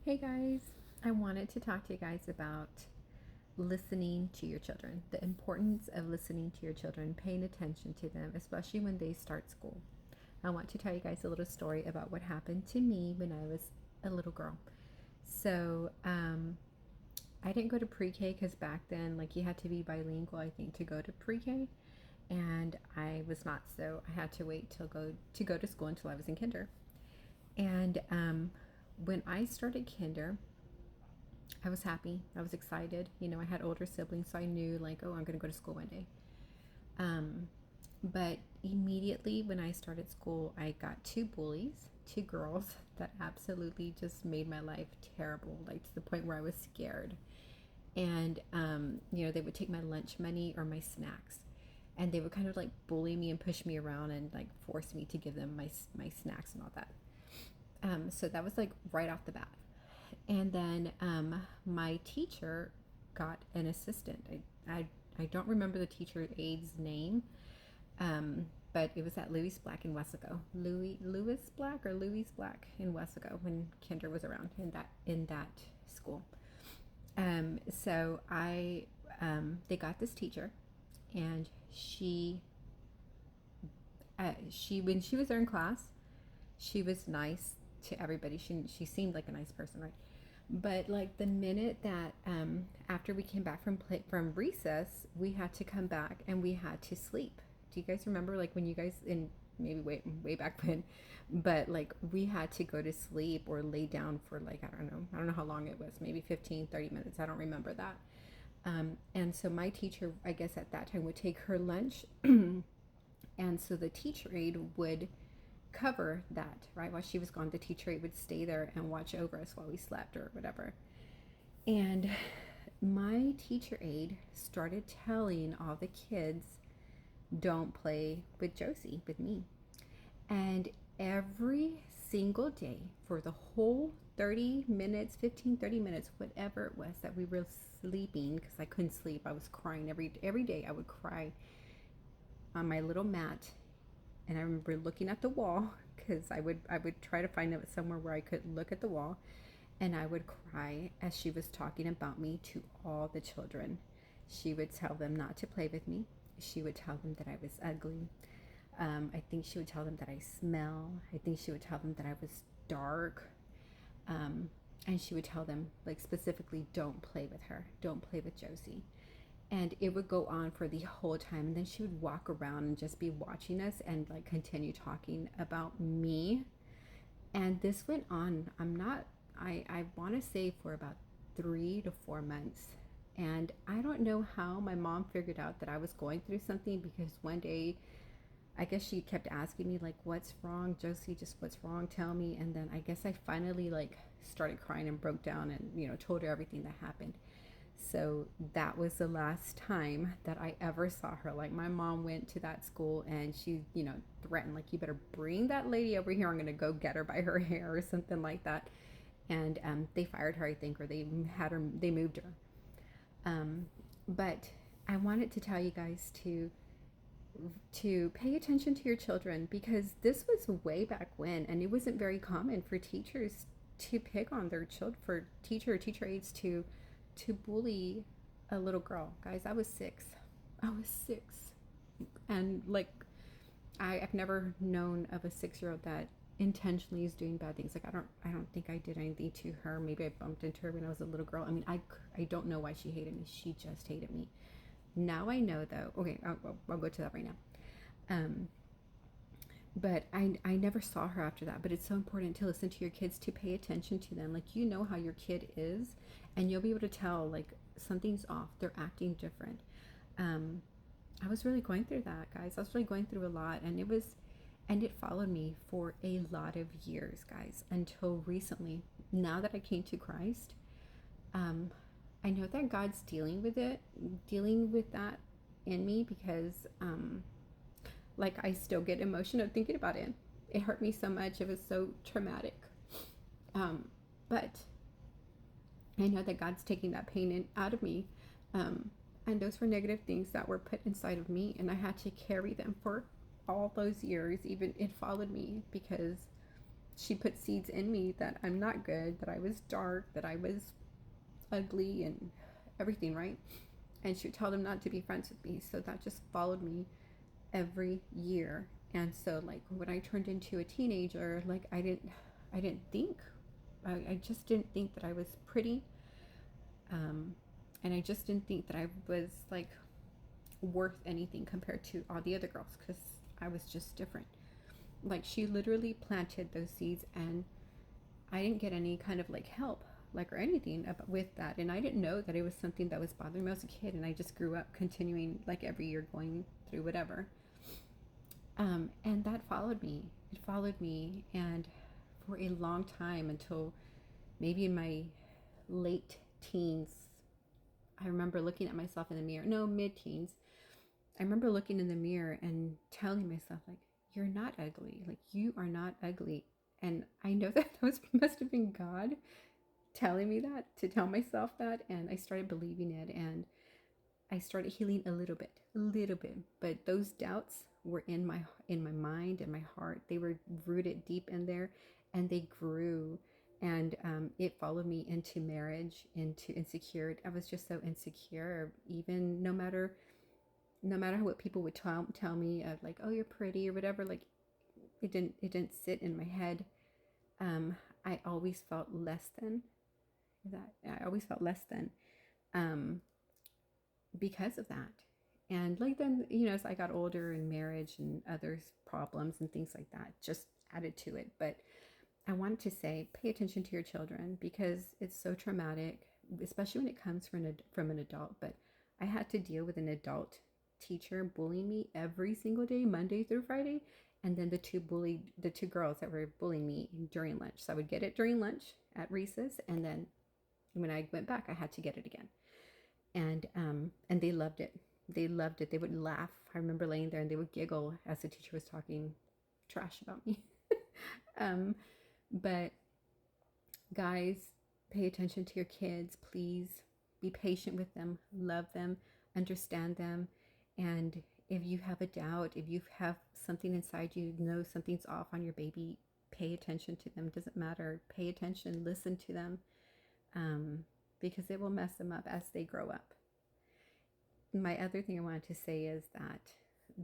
Hey guys, I wanted to talk to you guys about listening to your children, the importance of listening to your children, paying attention to them, especially when they start school. I want to tell you guys a little story about what happened to me when I was a little girl. So, I didn't go to pre-K because back then, like, you had to be bilingual, I think, to go to pre-K, and I was not. So I had to wait till go to school until I was in kinder. And when I started kinder, I was happy. I was excited. I had older siblings, so I knew, like, oh, I'm going to go to school one day. Um, but immediately when I started school, I got two bullies, two girls that absolutely just made my life terrible, like to the point where I was scared. And, they would take my lunch money or my snacks. And they would kind of like bully me and push me around and like force me to give them my snacks and all that. So that was like right off the bat. And then my teacher got an assistant. I don't remember the teacher aide's name, but it was at Louis Black in Wesco. Louis Black or Louis Black in Wesco when Kinder was around in that school. So they got this teacher, and she when she was there in class, she was nice to everybody. She seemed like a nice person, right? But like the minute that after we came back from recess, we had to come back and we had to sleep. Do you guys remember, like, when you guys in maybe way back when, but like we had to go to sleep or lay down for, like, I don't know how long it was, maybe 15-30 minutes. I don't remember that. And so my teacher, I guess at that time, would take her lunch, and so the teacher aide would cover that, right? While she was gone, the teacher aide would stay there and watch over us while we slept or whatever. And my teacher aide started telling all the kids, don't play with Josie, with me. And every single day for the whole 30 minutes, 15, 30 minutes, whatever it was that we were sleeping, because I couldn't sleep, I was crying every day. I would cry on my little mat, and I remember looking at the wall because I would try to find it somewhere where I could look at the wall, and I would cry as she was talking about me to all the children. She would tell them not to play with me. She would tell them that I was ugly. I think she would tell them that I smell. I think she would tell them that I was dark. And she would tell them, like, specifically, don't play with her. Don't play with Josie. And it would go on for the whole time. And then she would walk around and just be watching us and like continue talking about me. And this went on, I want to say, for about 3 to 4 months. And I don't know how my mom figured out that I was going through something, because one day, I guess she kept asking me, like, what's wrong, Josie? Just what's wrong? Tell me. And then I guess I finally, like, started crying and broke down and, told her everything that happened. So that was the last time that I ever saw her. Like, my mom went to that school and she, threatened, like, you better bring that lady over here. I'm going to go get her by her hair or something like that. And they fired her, I think, or they moved her. But I wanted to tell you guys to pay attention to your children, because this was way back when, and it wasn't very common for teachers to pick on their children, for teacher aides to bully a little girl. Guys, I was 6. And like, I've never known of a 6-year-old that intentionally is doing bad things. Like, I don't think I did anything to her. Maybe I bumped into her when I was a little girl. I mean, I don't know why she hated me. She just hated me. Now I know, though. Okay, I'll go to that right now. But I never saw her after that. But it's so important to listen to your kids, to pay attention to them. Like, you know how your kid is, and you'll be able to tell, like, something's off. They're acting different. I was really going through that, guys. I was really going through a lot, and it followed me for a lot of years, guys, until recently. Now that I came to Christ, I know that God's dealing with that in me, because like, I still get emotional thinking about it. It hurt me so much. It was so traumatic. But I know that God's taking that pain out of me. And those were negative things that were put inside of me, and I had to carry them for all those years. Even it followed me, because she put seeds in me that I'm not good, that I was dark, that I was ugly and everything, right? And she would tell them not to be friends with me. So that just followed me every year. And so like when I turned into a teenager, like I didn't think I just didn't think that I was pretty. Um, and I just didn't think that I was like worth anything compared to all the other girls because I was just different. Like she literally planted those seeds and I didn't get any kind of like help like or anything about, with that, and I didn't know that it was something that was bothering me as a kid, and I just grew up continuing like every year going through whatever. And that followed me. It followed me, and for a long time until maybe in my late teens, I remember looking at myself in the mirror. No, mid-teens. I remember looking in the mirror and telling myself like, "You're not ugly. Like you are not ugly." And I know that was must have been God telling me that, to tell myself that, and I started believing it, and I started healing a little bit, but those doubts were in my mind and my heart. They were rooted deep in there, and they grew, and it followed me into marriage, into insecurity. I was just so insecure, even no matter what people would tell me of like, oh, you're pretty or whatever. Like it didn't sit in my head. I always felt less than that. I always felt less than. Um, because of that. And like then, you know, as I got older and marriage and other problems and things like that just added to it. But I wanted to say, pay attention to your children because it's so traumatic, especially when it comes from an adult. But I had to deal with an adult teacher bullying me every single day, Monday through Friday. And then the two girls that were bullying me during lunch. So I would get it during lunch at recess. And then when I went back, I had to get it again, and they loved it. They loved it. They would laugh. I remember laying there and they would giggle as the teacher was talking trash about me. um, but guys, pay attention to your kids, please. Be patient with them, love them, understand them, and if you have a doubt, if you have something inside you, know something's off on your baby, pay attention to them. Doesn't matter. Pay attention, listen to them, um, because it will mess them up as they grow up. My other thing I wanted to say is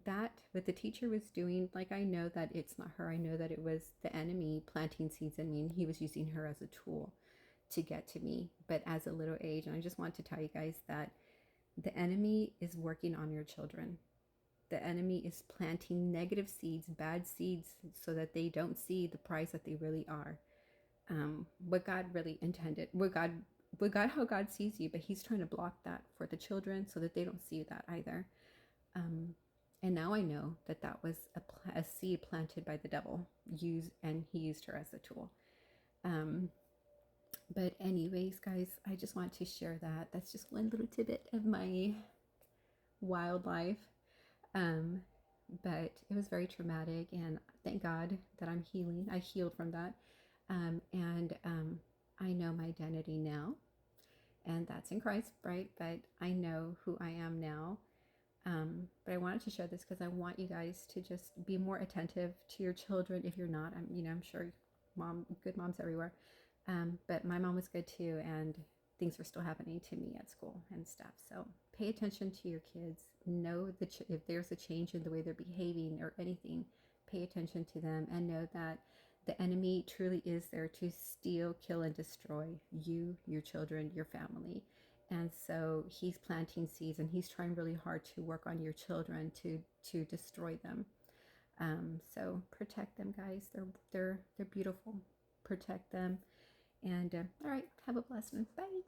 that what the teacher was doing, like I know that it's not her. I know that it was the enemy planting seeds in me, and he was using her as a tool to get to me. But as a little age, and I just want to tell you guys that the enemy is working on your children. The enemy is planting negative seeds, bad seeds, so that they don't see the prize that they really are. What God really intended, how God sees you, but He's trying to block that for the children so that they don't see that either. Um, and now I know that that was a seed planted by the devil, and he used her as a tool. Um, but anyways, guys, I just want to share that. That's just one little tidbit of my wildlife. Um, but it was very traumatic, and thank God that I'm healing. I healed from that. And I know my identity now, and that's in Christ, right? But I know who I am now. But I wanted to share this because I want you guys to just be more attentive to your children. If you're not, I'm sure good moms everywhere. But my mom was good too, and things were still happening to me at school and stuff. So pay attention to your kids. Know that if there's a change in the way they're behaving or anything, pay attention to them and know that the enemy truly is there to steal, kill, and destroy you, your children, your family. And so he's planting seeds, and he's trying really hard to work on your children to destroy them. So protect them, guys. They're beautiful. Protect them. And all right, have a blessed one. Bye.